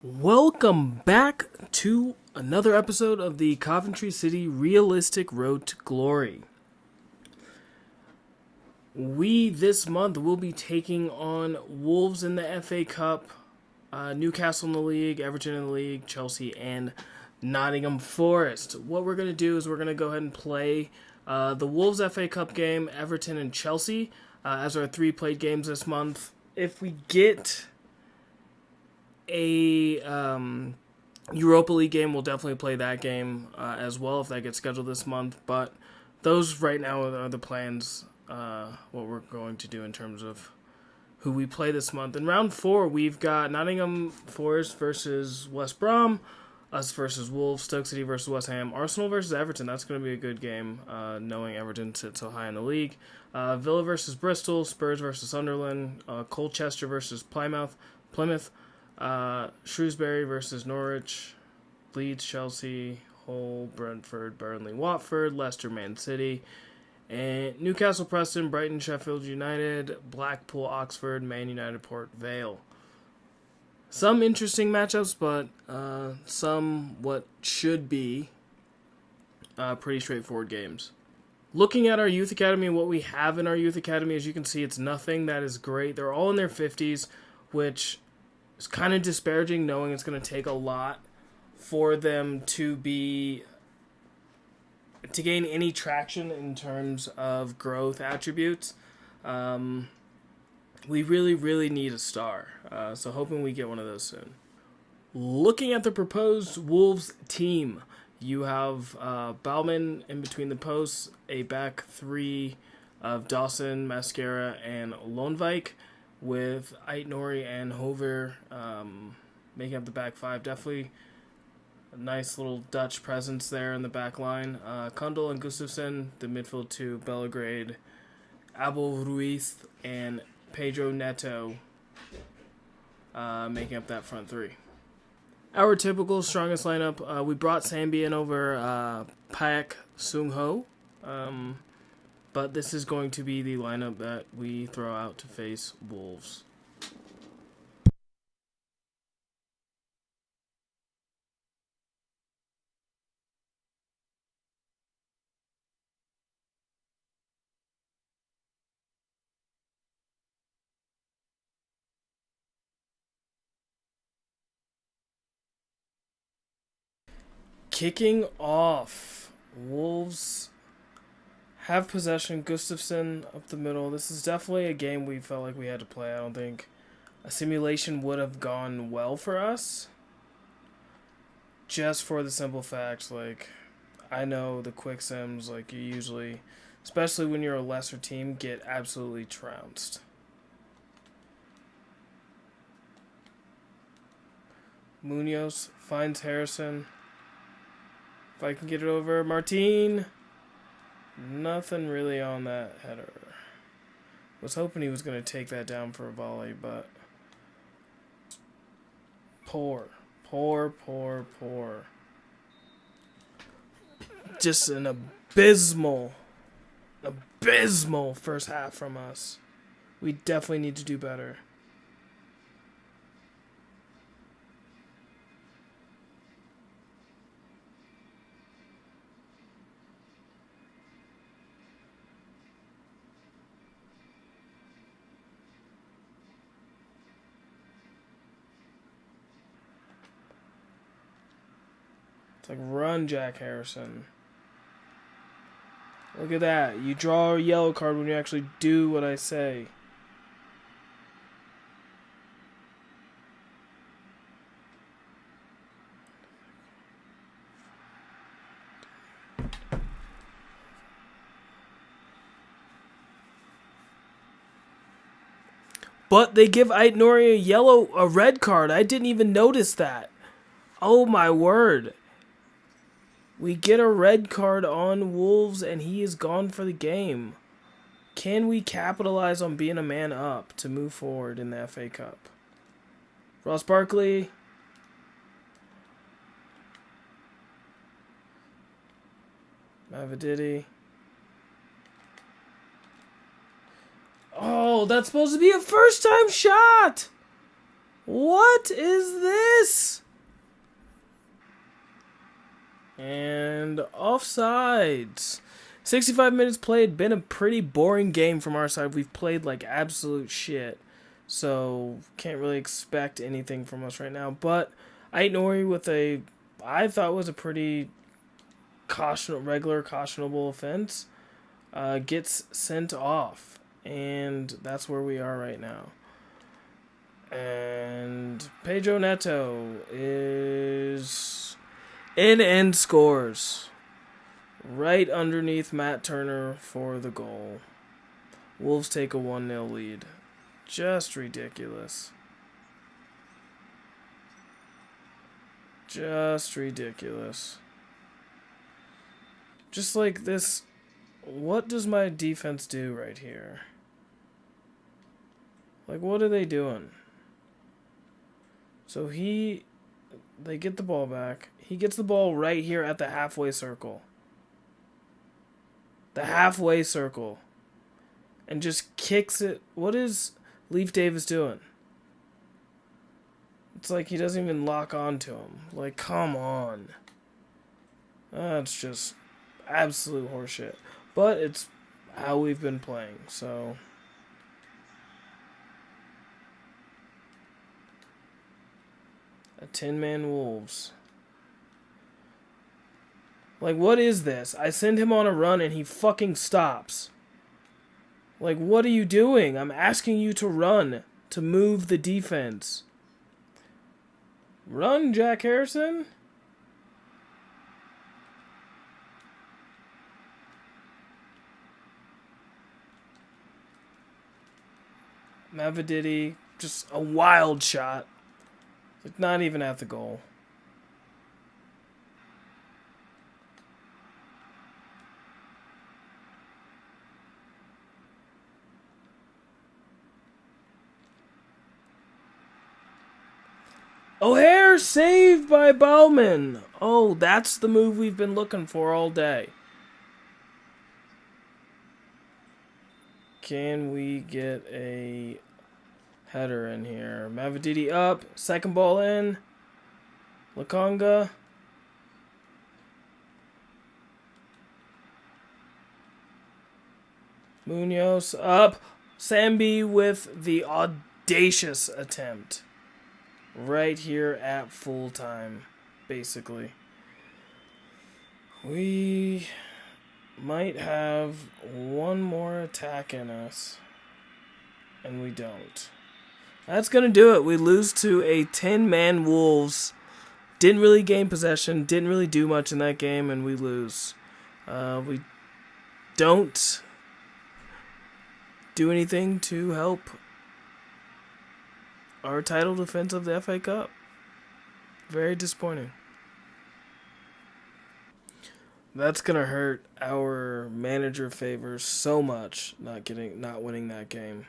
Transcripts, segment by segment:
Welcome back to another episode of the Coventry City Realistic Road to Glory. We, this month, will be taking on Wolves in the FA Cup, Newcastle in the league, Everton in the league, Chelsea, and Nottingham Forest. What we're going to do is we're going to go ahead and play the Wolves FA Cup game, Everton and Chelsea, as our three played games this month. If we get a Europa League game, we'll definitely play that game as well if that gets scheduled this month. But those right now are the plans, what we're going to do in terms of who we play this month. In round 4, we've got Nottingham Forest versus West Brom, us versus Wolves, Stoke City versus West Ham, Arsenal versus Everton. That's going to be a good game, knowing Everton sits so high in the league. Villa versus Bristol, Spurs versus Sunderland, Colchester versus Plymouth, Shrewsbury versus Norwich, Leeds, Chelsea, Hull, Brentford, Burnley, Watford, Leicester, Man City, and Newcastle, Preston, Brighton, Sheffield United, Blackpool, Oxford, Man United, Port Vale. Some interesting matchups, but some what should be pretty straightforward games. Looking at our youth academy and what we have in our youth academy, as you can see, it's nothing that is great. They're all in their 50s, which it's kind of disparaging, knowing it's going to take a lot for them to gain any traction in terms of growth attributes. We really need a star, so hoping we get one of those soon. Looking at the proposed Wolves team, you have Bauman in between the posts, a back three of Dawson, Mascara, and Lohnvik, with Aitnori and Hover making up the back five. Definitely a nice little Dutch presence there in the back line. Kundal and Gustafsson, the midfield two, Belgrade, Abel Ruiz, and Pedro Neto making up that front three. Our typical strongest lineup, we brought Sambi in over Paek Sung Ho. But this is going to be the lineup that we throw out to face Wolves. Kicking off, Wolves have possession. Gustafsson up the middle. This is definitely a game we felt like we had to play. I don't think a simulation would have gone well for us. Just for the simple fact, I know the quick sims, you usually, especially when you're a lesser team, get absolutely trounced. Munoz finds Harrison. If I can get it over, Martin. Nothing really on that header. Was hoping he was going to take that down for a volley, but poor. Just an abysmal first half from us. We definitely need to do better. It's like, run, Jack Harrison. Look at that. You draw a yellow card when you actually do what I say. But they give Aitnori a red card. I didn't even notice that. Oh my word. We get a red card on Wolves, and he is gone for the game. Can we capitalize on being a man up to move forward in the FA Cup? Ross Barkley. Mavididi. Oh, that's supposed to be a first-time shot! What is this? And offsides. 65 minutes played. Been a pretty boring game from our side. We've played like absolute shit. So can't really expect anything from us right now. But Ait Nori with I thought was a pretty regular cautionable offense. Gets sent off. And that's where we are right now. And Pedro Neto is in and scores. Right underneath Matt Turner for the goal. Wolves take a 1-0 lead. Just ridiculous. Just ridiculous. Just like this. What does my defense do right here? Like, what are they doing? So they get the ball back. He gets the ball right here at the halfway circle. The halfway circle. And just kicks it. What is Leaf Davis doing? It's like he doesn't even lock onto him. Like, come on. That's just absolute horseshit. But it's how we've been playing, so. A 10-man Wolves. Like, what is this? I send him on a run and he fucking stops. Like, what are you doing? I'm asking you to run, to move the defense. Run, Jack Harrison. Mavididi, just a wild shot. Like, not even at the goal. O'Hare saved by Bowman. Oh, that's the move we've been looking for all day. Can we get a header in here? Mavididi up. Second ball in. Lakonga. Munoz up. Sambi with the audacious attempt. Right here at full time, basically. We might have one more attack in us. And we don't. That's going to do it. We lose to a 10-man Wolves. Didn't really gain possession. Didn't really do much in that game, and we lose. We don't do anything to help our title defense of the FA Cup. Very disappointing. That's gonna hurt our manager favors so much not winning that game.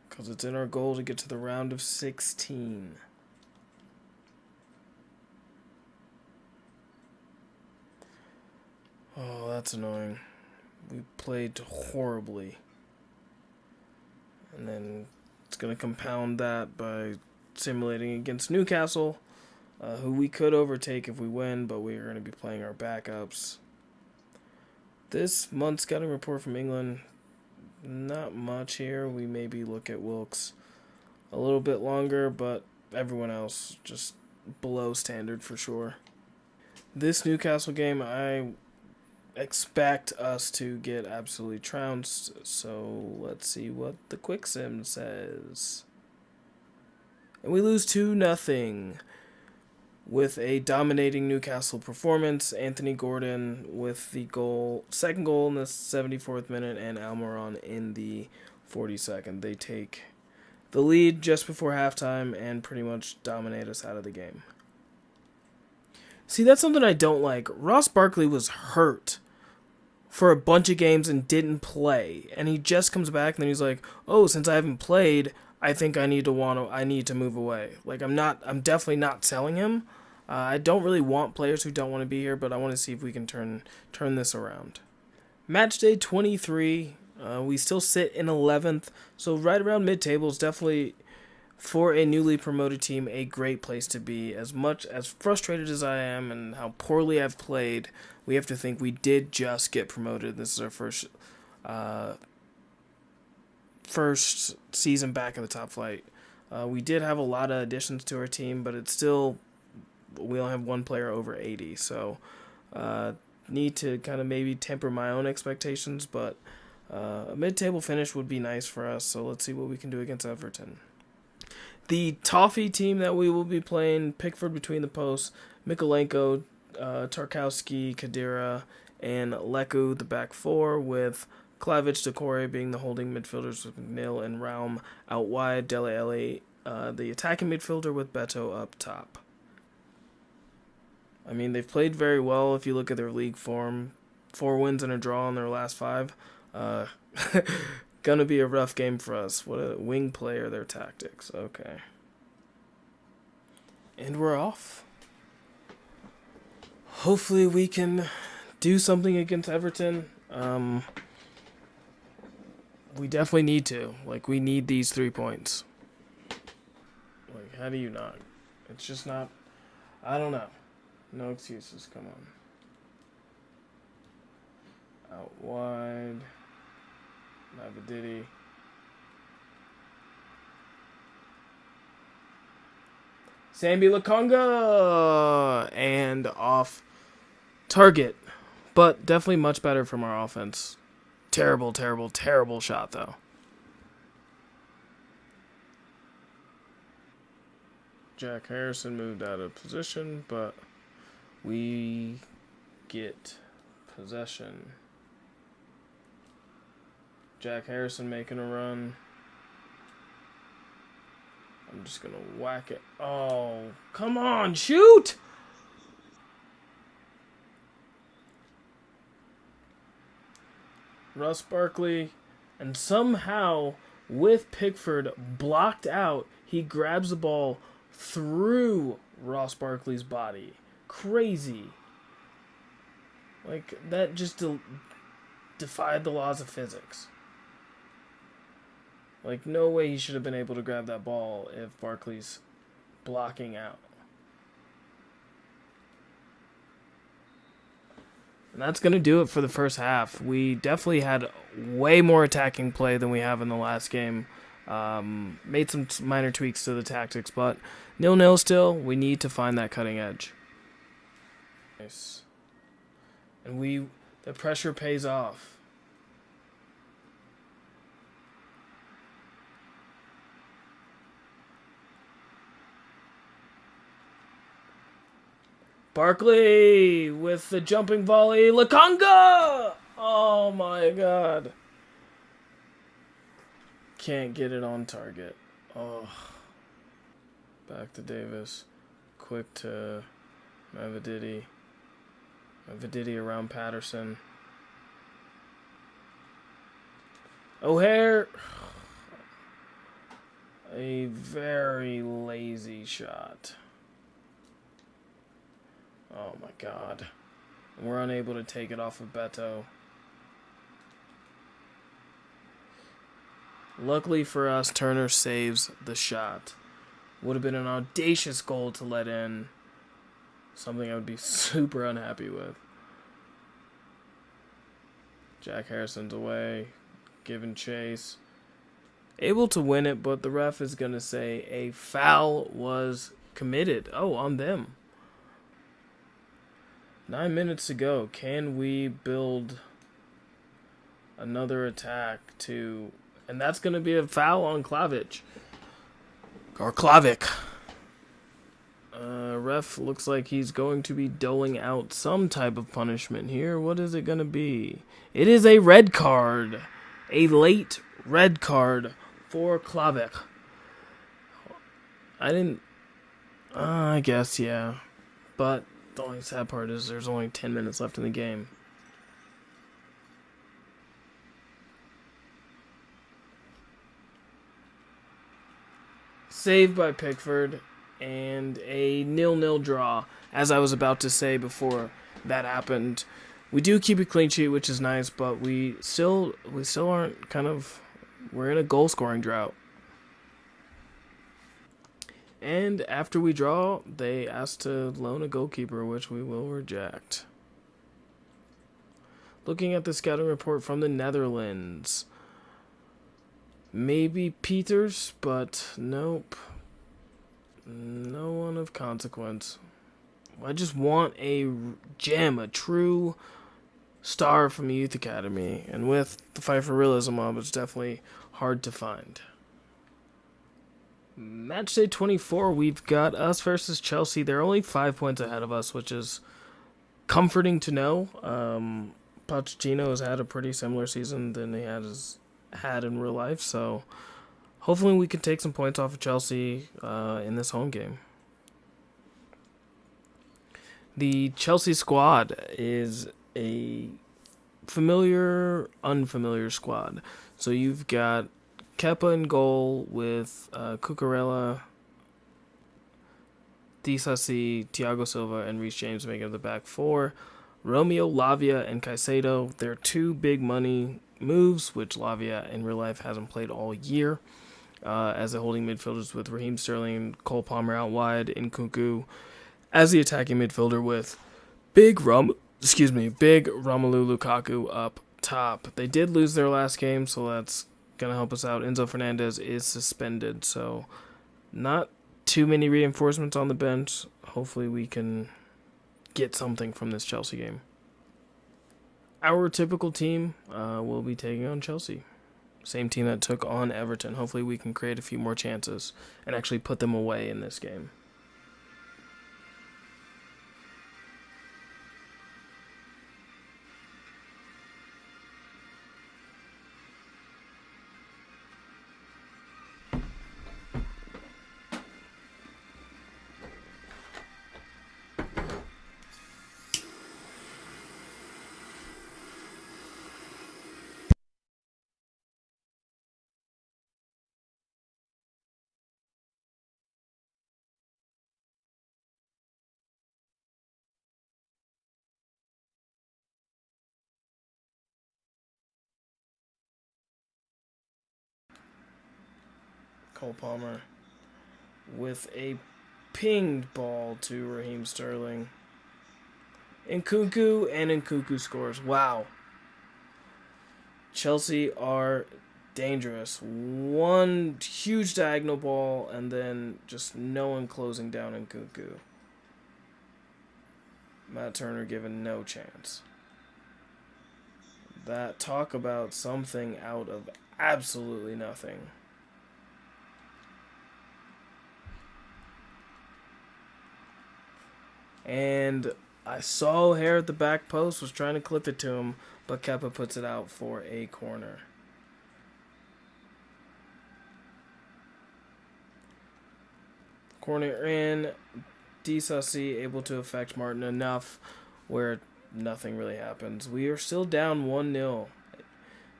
Because it's in our goal to get to the round of 16. Oh, that's annoying. We played horribly. And then it's going to compound that by simulating against Newcastle, who we could overtake if we win, but we are going to be playing our backups. This month's scouting report from England, not much here. We maybe look at Wilkes a little bit longer, but everyone else just below standard for sure. This Newcastle game, I expect us to get absolutely trounced, so let's see what the quick sim says. And we lose 2-0 with a dominating Newcastle performance. Anthony Gordon with the second goal in the 74th minute, and Almiron in the 42nd. They take the lead just before halftime and pretty much dominate us out of the game. See, that's something I don't like. Ross Barkley was hurt for a bunch of games and didn't play, and he just comes back and then he's like, "Oh, since I haven't played, I think I need to move away." Like, I'm definitely not selling him. I don't really want players who don't want to be here, but I want to see if we can turn this around. Match day 23, We still sit in 11th, so right around mid-table is definitely, for a newly promoted team, a great place to be. As much as frustrated as I am and how poorly I've played, we have to think we did just get promoted. This is our first season back in the top flight. We did have a lot of additions to our team, but it's still, we only have one player over 80, so need to kind of maybe temper my own expectations, but a mid-table finish would be nice for us, so let's see what we can do against Everton. The Toffee team that we will be playing, Pickford between the posts, Mikolenko, Tarkowski, Kadira, and Leku, the back four, with Klavic, Decore being the holding midfielders with McNeil and Raum out wide, Dele Alli, the attacking midfielder with Beto up top. I mean, they've played very well if you look at their league form. 4 wins and a draw in their last 5. Gonna be a rough game for us. What a wing player, their tactics. Okay. And we're off. Hopefully we can do something against Everton. We definitely need to. Like, we need these 3 points. Like, how do you not? It's just not... I don't know. No excuses. Come on. Out wide. Mavididi. Sambi Lokonga! And off target. But definitely much better from our offense. Terrible, terrible, terrible shot, though. Jack Harrison moved out of position, but we get possession. Jack Harrison making a run. I'm just going to whack it. Oh, come on, shoot! Ross Barkley, and somehow, with Pickford blocked out, he grabs the ball through Ross Barkley's body. Crazy. Like, that just defied the laws of physics. Like, no way he should have been able to grab that ball if Barkley's blocking out. And that's going to do it for the first half. We definitely had way more attacking play than we have in the last game. Made some minor tweaks to the tactics, but 0-0 still. We need to find that cutting edge. Nice. And the pressure pays off. Barkley with the jumping volley. Lokonga! Oh my god. Can't get it on target. Oh. Back to Davis. Quick to Mavididi. Mavididi around Patterson. O'Hare. A very lazy shot. Oh my god. We're unable to take it off of Beto. Luckily for us, Turner saves the shot. Would have been an audacious goal to let in. Something I would be super unhappy with. Jack Harrison's away. Giving chase. Able to win it, but the ref is going to say a foul was committed. Oh, on them. 9 minutes to go. Can we build another attack to... And that's going to be a foul on Klavic. Or Klavic. Ref looks like he's going to be doling out some type of punishment here. What is it going to be? It is a red card. A late red card for Klavic. I guess, yeah. But the only sad part is there's only 10 minutes left in the game. Saved by Pickford, and a 0-0 draw. As I was about to say before that happened, We do keep a clean sheet, which is nice, but we still aren't we're in a goal scoring drought. And after we draw, they ask to loan a goalkeeper, which we will reject. Looking at the scouting report from the Netherlands. Maybe Peters, but nope. No one of consequence. I just want a gem, a true star from the youth academy. And with the Fight for Realism mob, it's definitely hard to find. Matchday 24, we've got us versus Chelsea. They're only 5 points ahead of us, which is comforting to know. Pochettino has had a pretty similar season than he had in real life, so hopefully we can take some points off of Chelsea in this home game. The Chelsea squad is a familiar, unfamiliar squad. So you've got Kepa in goal with Cucurella, Disasi, Thiago Silva, and Reece James making up the back four. Romeo, Lavia, and Caicedo, they're two big money moves, which Lavia in real life hasn't played all year. As the holding midfielders with Raheem Sterling, Cole Palmer out wide, and Nkunku as the attacking midfielder with big Romelu Lukaku up top. They did lose their last game, so that's going to help us out. Enzo Fernandez is suspended, so not too many reinforcements on the bench. Hopefully we can get something from this Chelsea game. Our typical team will be taking on Chelsea. Same team that took on Everton. Hopefully we can create a few more chances and actually put them away in this game. Cole Palmer with a pinged ball to Raheem Sterling. Nkunku scores. Wow. Chelsea are dangerous. One huge diagonal ball and then just no one closing down Nkunku. Matt Turner given no chance. That talk about something out of absolutely nothing. And I saw O'Hare at the back post, was trying to clip it to him, but Kepa puts it out for a corner. Corner in, Disasi able to affect Martin enough where nothing really happens. We are still down 1-0.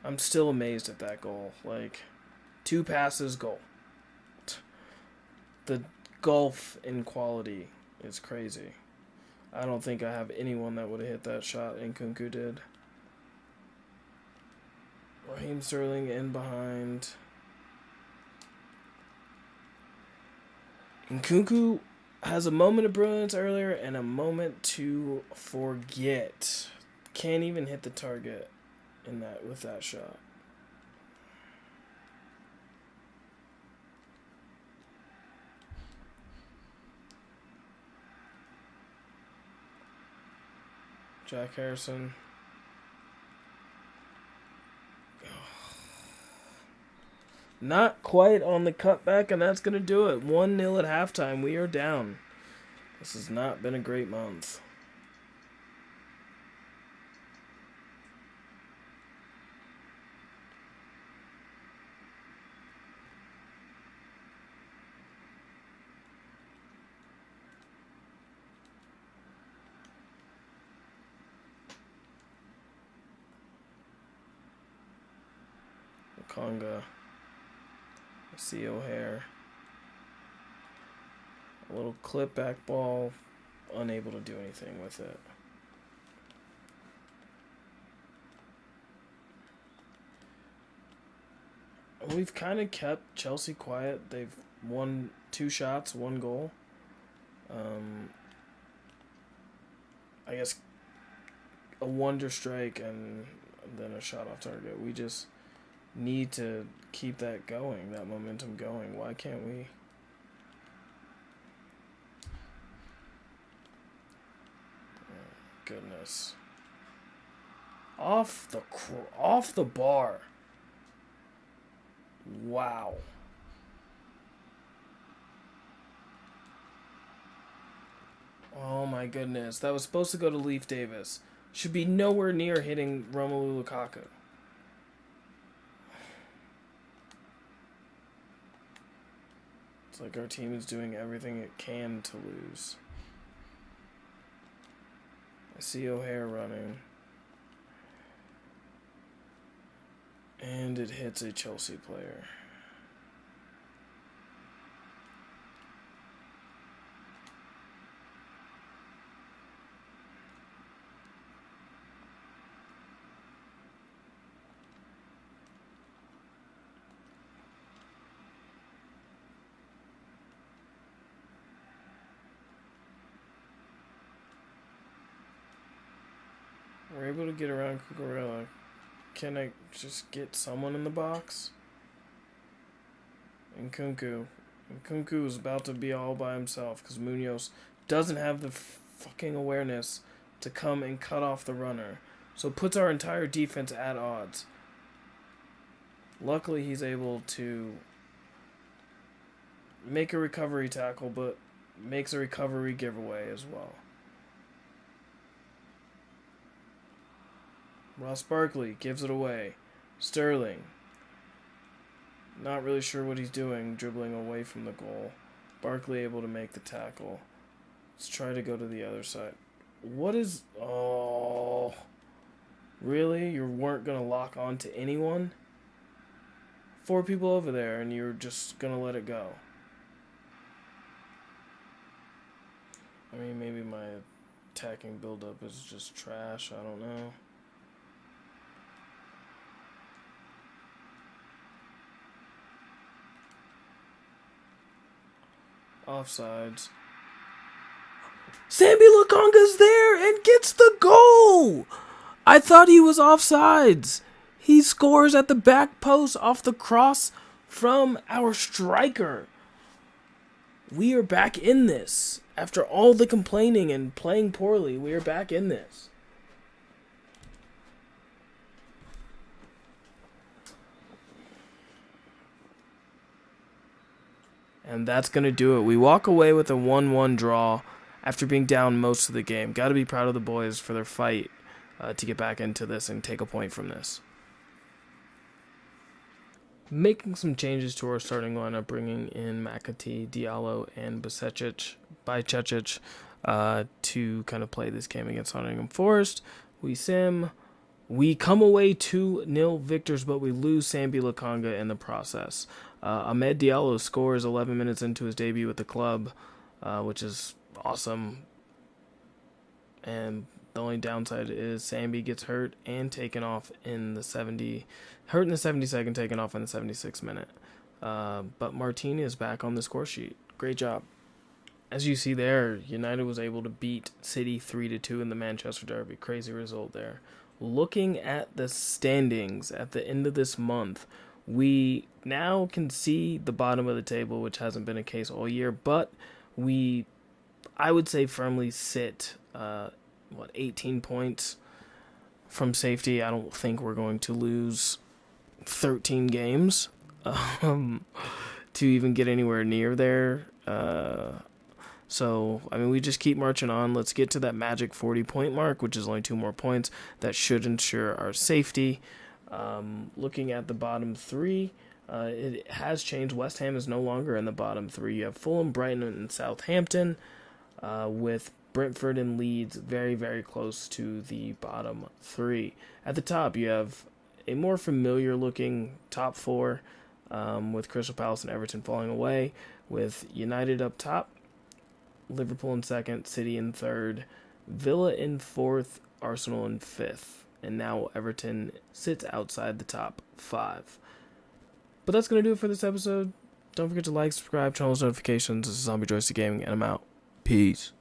I'm still amazed at that goal. 2 passes, goal. The gulf in quality is crazy. I don't think I have anyone that would have hit that shot. Nkunku did. Raheem Sterling in behind. Nkunku has a moment of brilliance earlier and a moment to forget. Can't even hit the target with that shot. Jack Harrison. Not quite on the cutback, and that's going to do it. 1-0 at halftime. We are down. This has not been a great month. Conga. See O'Hare. A little clip back ball. Unable to do anything with it. We've kind of kept Chelsea quiet. They've won 2 shots, 1 goal. I guess a wonder strike and then a shot off target. We just need to keep that going, that momentum going. Why can't we? Oh, goodness. Off the bar. Wow. Oh my goodness. That was supposed to go to Leaf Davis. Should be nowhere near hitting Romelu Lukaku. It's like our team is doing everything it can to lose. I see O'Hare running. And it hits a Chelsea player. We're able to get around Cucurella. Can I just get someone in the box? And Kunku. And Kunku is about to be all by himself because Munoz doesn't have the fucking awareness to come and cut off the runner. So it puts our entire defense at odds. Luckily, he's able to make a recovery tackle, but makes a recovery giveaway as well. Ross Barkley gives it away. Sterling. Not really sure what he's doing, dribbling away from the goal. Barkley able to make the tackle. Let's try to go to the other side. What is... Oh... Really? You weren't going to lock on to anyone? 4 people over there, and you're just going to let it go. I mean, maybe my attacking build-up is just trash. I don't know. Offsides. Sambi Lukonga's there and gets the goal! I thought he was offsides. He scores at the back post off the cross from our striker. We are back in this. After all the complaining and playing poorly, we are back in this. And that's going to do it. We walk away with a 1-1 draw after being down most of the game. Got to be proud of the boys for their fight to get back into this and take a point from this. Making some changes to our starting lineup, bringing in McAtee, Diallo, and Bajcetic to kind of play this game against Nottingham Forest. We come away 2-0 victors, but we lose Sambi Lukonga in the process. Ahmed Diallo scores 11 minutes into his debut with the club, which is awesome. And the only downside is Sambi gets hurt and taken off in the 72nd, taken off in the 76th minute. But Martini is back on the score sheet. Great job. As you see there, United was able to beat City 3-2 in the Manchester Derby. Crazy result there. Looking at the standings at the end of this month, we now can see the bottom of the table, which hasn't been a case all year, but I would say firmly sit, 18 points from safety. I don't think we're going to lose 13 games to even get anywhere near there. So, I mean, we just keep marching on. Let's get to that magic 40-point mark, which is only 2 more points. That should ensure our safety. Looking at the bottom 3, it has changed. West Ham is no longer in the bottom 3. You have Fulham, Brighton, and Southampton, with Brentford and Leeds very, very close to the bottom 3. At the top, you have a more familiar-looking top 4, with Crystal Palace and Everton falling away, with United up top, Liverpool in 2nd, City in 3rd, Villa in 4th, Arsenal in 5th, and now Everton sits outside the top 5. But that's going to do it for this episode. Don't forget to like, subscribe, turn on those notifications. This is Zombie Joystick Gaming, and I'm out. Peace.